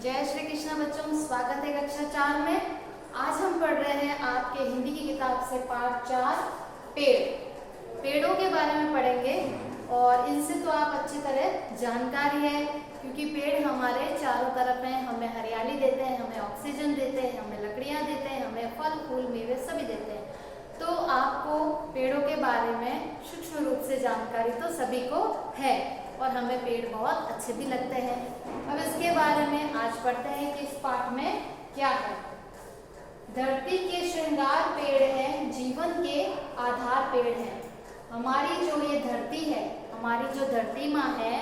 जय श्री कृष्ण बच्चों, स्वागत है कक्षा 4 में। आज हम पढ़ रहे हैं आपके हिंदी की किताब से पाठ 4 पेड़ों के बारे में पढ़ेंगे। और इनसे तो आप अच्छी तरह जानकारी है, क्योंकि पेड़ हमारे चारों तरफ हैं, हमें हरियाली देते हैं, हमें ऑक्सीजन देते हैं, हमें लकड़ियाँ देते हैं, हमें फल फूल मेवे सभी देते हैं। तो आपको पेड़ों के बारे में सूक्ष्म रूप से जानकारी तो सभी को है और हमें पेड़ बहुत अच्छे भी लगते हैं। अब इसके बारे में आज पढ़ते हैं कि इस पाठ में क्या है। धरती के श्रृंगार पेड़ हैं, जीवन के आधार पेड़ हैं। हमारी जो ये धरती है, हमारी जो धरती माँ है,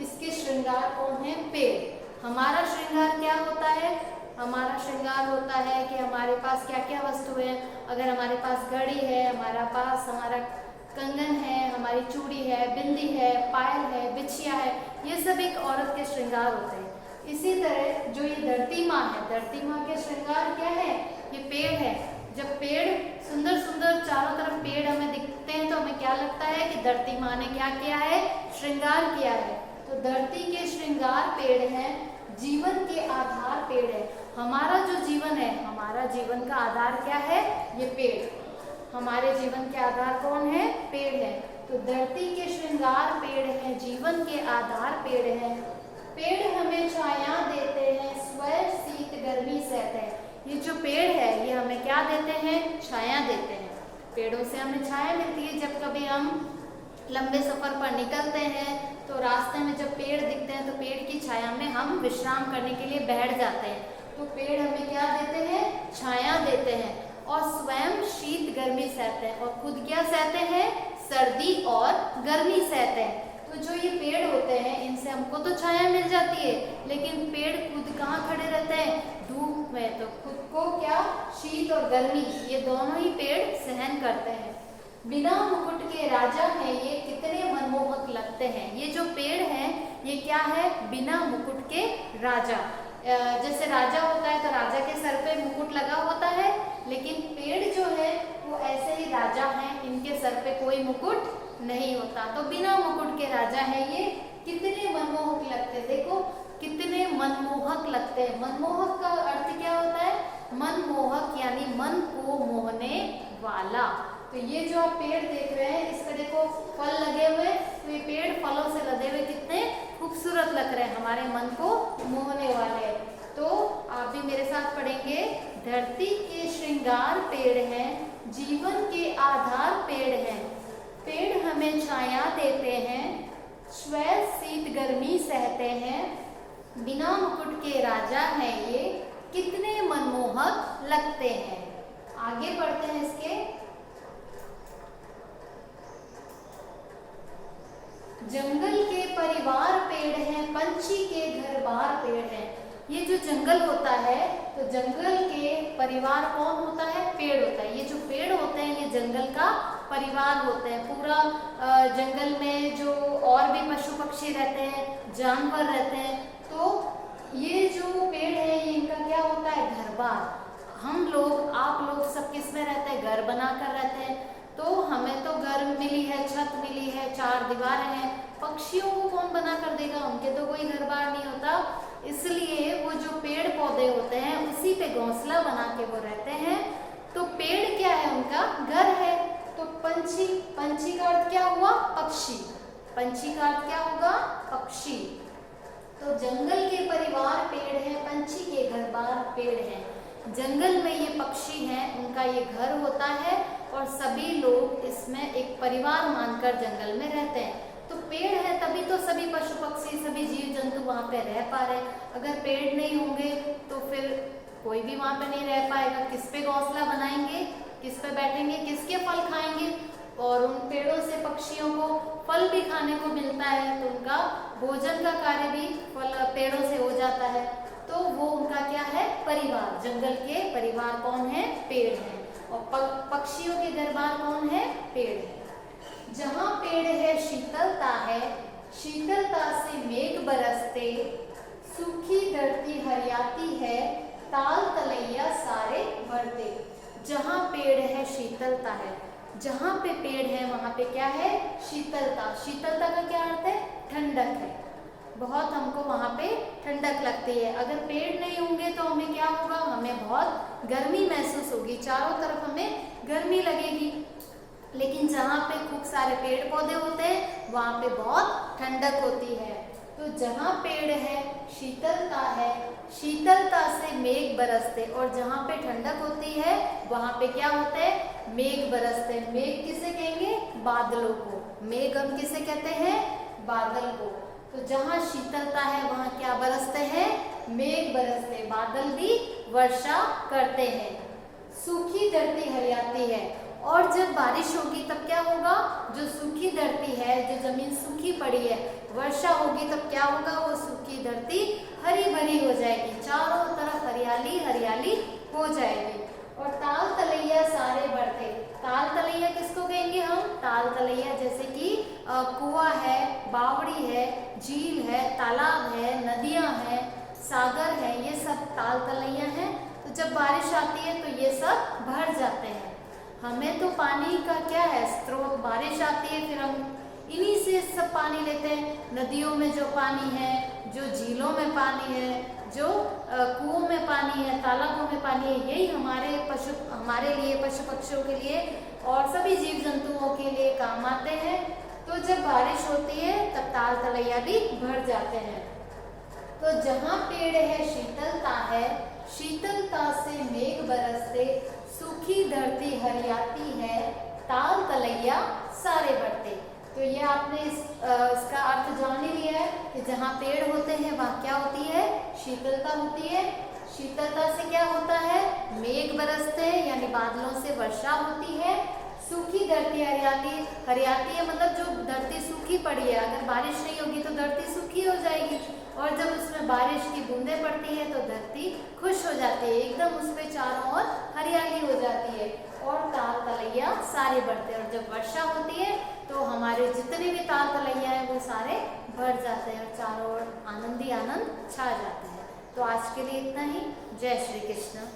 इसके श्रृंगार कौन है? पेड़। हमारा श्रृंगार क्या होता है? हमारा श्रृंगार होता है कि हमारे पास क्या क्या वस्तु है। अगर हमारे पास घड़ी है, हमारा कंगन है, हमारी चूड़ी है, बिंदी है, पायल है, बिछिया है, ये सब एक औरत के श्रृंगार होते हैं। इसी तरह जो ये धरती माँ है, धरती माँ के श्रृंगार क्या है? ये पेड़ है। जब पेड़ सुंदर सुंदर चारों तरफ पेड़ हमें दिखते हैं तो हमें क्या लगता है कि धरती माँ ने क्या किया है? श्रृंगार किया है। तो धरती के श्रृंगार पेड़ हैं, जीवन के आधार पेड़ है। हमारा जो जीवन है, हमारा जीवन का आधार क्या है? ये पेड़। हमारे जीवन के आधार कौन है? पेड़ है। तो धरती के श्रृंगार पेड़ हैं, जीवन के आधार पेड़ हैं। पेड़ हमें छाया देते हैं, स्वयं शीत गर्मी सहते हैं। ये जो पेड़ है ये हमें क्या देते हैं? छाया देते हैं। पेड़ों से हमें छाया मिलती है। जब कभी हम लंबे सफर पर निकलते हैं तो रास्ते में जब पेड़ दिखते हैं तो पेड़ की छाया में हम विश्राम करने के लिए बैठ जाते हैं। तो पेड़ हमें क्या देते हैं? छाया देते हैं। और स्वयं शीत गर्मी सहते हैं, और खुद क्या सहते हैं? सर्दी और गर्मी सहते हैं। तो जो ये पेड़ होते हैं इनसे हमको तो छाया मिल जाती है, लेकिन पेड़ खुद कहाँ खड़े रहते हैं? धूप में। तो खुद को क्या? शीत और गर्मी, ये दोनों ही पेड़ सहन करते हैं। बिना मुकुट के राजा हैं ये, कितने मनमोहक लगते हैं। ये जो पेड़ हैं ये क्या है? बिना मुकुट के राजा। जैसे राजा होता है तो राजा के सर पे मुकुट लगा होता है, लेकिन पेड़ जो है वो ऐसे ही राजा हैं, इनके सर पे कोई मुकुट नहीं होता। तो बिना मुकुट के राजा है ये, कितने मनमोहक लगते हैं। देखो कितने मनमोहक लगते हैं। मनमोहक का अर्थ क्या होता है? मनमोहक यानी मन को मोहने वाला। तो ये जो आप पेड़ देख रहे हैं, इस पर देखो फल लगे हुए, तो ये पेड़ फलों से लदे हुए कितने खूबसूरत लग रहे हैं, हमारे मन को मोहने वाले। तो आप भी मेरे साथ पढ़ेंगे। धरती के श्रृंगार पेड़ हैं, जीवन के आधार पेड़ हैं। पेड़ हमें छाया देते हैं, स्वयं शीत गर्मी सहते हैं। बिना मुकुट के राजा हैं ये, कितने मनमोहक लगते हैं। आगे बढ़ते हैं इसके। जंगल के परिवार पेड़ हैं, पंछी के घर बार पेड़ हैं। ये जो जंगल होता है तो जंगल के परिवार कौन होता है? पेड़ होता है। ये जो पेड़ होते हैं ये जंगल का परिवार होते हैं। पूरा जंगल में जो और भी पशु पक्षी रहते हैं, जानवर रहते हैं, तो ये जो पेड़ है ये इनका क्या होता है? घर बार। हम लोग, आप लोग सब किस में रहते हैं? घर बनाकर रहते हैं। तो हमें तो घर मिली है, छत मिली है, चार दीवारें हैं। पक्षियों को कौन बना कर देगा? उनके तो कोई घर बार नहीं होता। इसलिए वो जो पेड़ पौधे होते हैं उसी पे घोंसला बना के वो रहते हैं। तो पेड़ क्या है? उनका घर है। तो पंछी, पंछी का अर्थ क्या हुआ? पक्षी। पंछी का अर्थ क्या होगा? पक्षी। तो जंगल के परिवार पेड़ हैं, पंछी के घर बार पेड़ हैं। जंगल में ये पक्षी हैं, उनका ये घर होता है और सभी लोग इसमें एक परिवार मानकर जंगल में रहते हैं। तो पेड़ है तभी तो सभी पशु पक्षी, सभी जीव जंतु वहाँ पे रह पा रहे। अगर पेड़ नहीं होंगे तो फिर कोई भी वहाँ पे नहीं रह पाएगा। किस पे घोंसला बनाएंगे? किस पे बैठेंगे? किसके फल खाएंगे? और उन पेड़ों से पक्षियों को फल भी खाने को मिलता है, तो उनका भोजन का कार्य भी फल पेड़ों से हो जाता है। तो वो उनका क्या है? परिवार। जंगल के परिवार कौन है? पेड़ है। और पक्षियों के घर बार कौन है? पेड़ है। जहाँ पेड़ है शीतलता है, शीतलता से मेघ बरसते। सूखी धरती हरियाती है, ताल तलैया सारे भरते। जहाँ पेड़ है शीतलता है। जहाँ पे पेड़ है वहाँ पे क्या है? शीतलता। शीतलता का क्या अर्थ है? ठंडक है। बहुत हमको वहाँ पे ठंडक लगती है। अगर पेड़ नहीं होंगे तो हमें क्या होगा, हमें बहुत गर्मी महसूस होगी, चारों तरफ हमें गर्मी लगेगी। लेकिन जहाँ पे खूब सारे पेड़ पौधे होते हैं वहाँ पे बहुत ठंडक होती है। तो जहाँ पेड़ है शीतलता है, शीतलता से मेघ बरसते, और जहाँ पे ठंडक होती है वहाँ पे क्या होते हैं, मेघ बरसते। मेघ किसे कहेंगे, बादलों को। मेघ हम किसे कहते हैं, बादल को। तो जहाँ शीतलता है वहाँ क्या बरसते हैं, मेघ बरसते, बादल भी वर्षा करते हैं। सूखी धरती हरियाती है, और जब बारिश होगी तब क्या होगा, जो सूखी धरती है, जो जमीन सूखी पड़ी है, वर्षा होगी तब क्या होगा, वो सूखी धरती हरी भरी हो जाएगी, चारों तरफ हरियाली हरियाली हो जाएगी। और ताल तलैया सारे बढ़ते। ताल तलैया किसको कहेंगे हम, ताल तलैया जैसे कि कुआं है, बावड़ी है, झील है, तालाब है, नदियां हैं, सागर है, ये सब ताल तलैया हैं। तो जब बारिश आती है तो ये सब भर जाते हैं। हमें तो पानी का क्या है, स्रोत, बारिश आती है फिर हम इन्हीं से सब पानी लेते हैं। नदियों में जो पानी है, जो झीलों में पानी है, जो कुओं में पानी है, तालाबों में पानी है, यही हमारे लिए, पशु पक्षियों के लिए और सभी जीव जंतुओं के लिए काम आते हैं। तो जब बारिश होती है तब ताल तलैया भी भर जाते हैं। तो जहाँ पेड़ है शीतलता है, शीतलता से मेघ बरसते, सूखी धरती हरियाती है, ताल तलैया सारे बढ़ते। तो ये आपने इसका अर्थ जान ही लिया है कि जहाँ पेड़ होते हैं वहाँ क्या होती है, शीतलता होती है। शीतलता से क्या होता है, मेघ बरसते हैं यानी बादलों से वर्षा होती है। सूखी धरती हरियाती है, मतलब जो धरती सूखी पड़ी है, अगर बारिश नहीं होगी तो धरती सूखी हो जाएगी, और जब उसमें बारिश की बूंदें पड़ती है तो धरती खुश हो जाती है, एकदम उस पे चारों ओर हरियाली हो जाती है, और ताल तलैया सारे बढ़ते हैं। और जब वर्षा होती है तो हमारे जितने भी ताल तलैया हैं वो सारे भर जाते हैं और चारों ओर आनंद ही आनंद छा जाते हैं। तो आज के लिए इतना ही। जय श्री कृष्ण।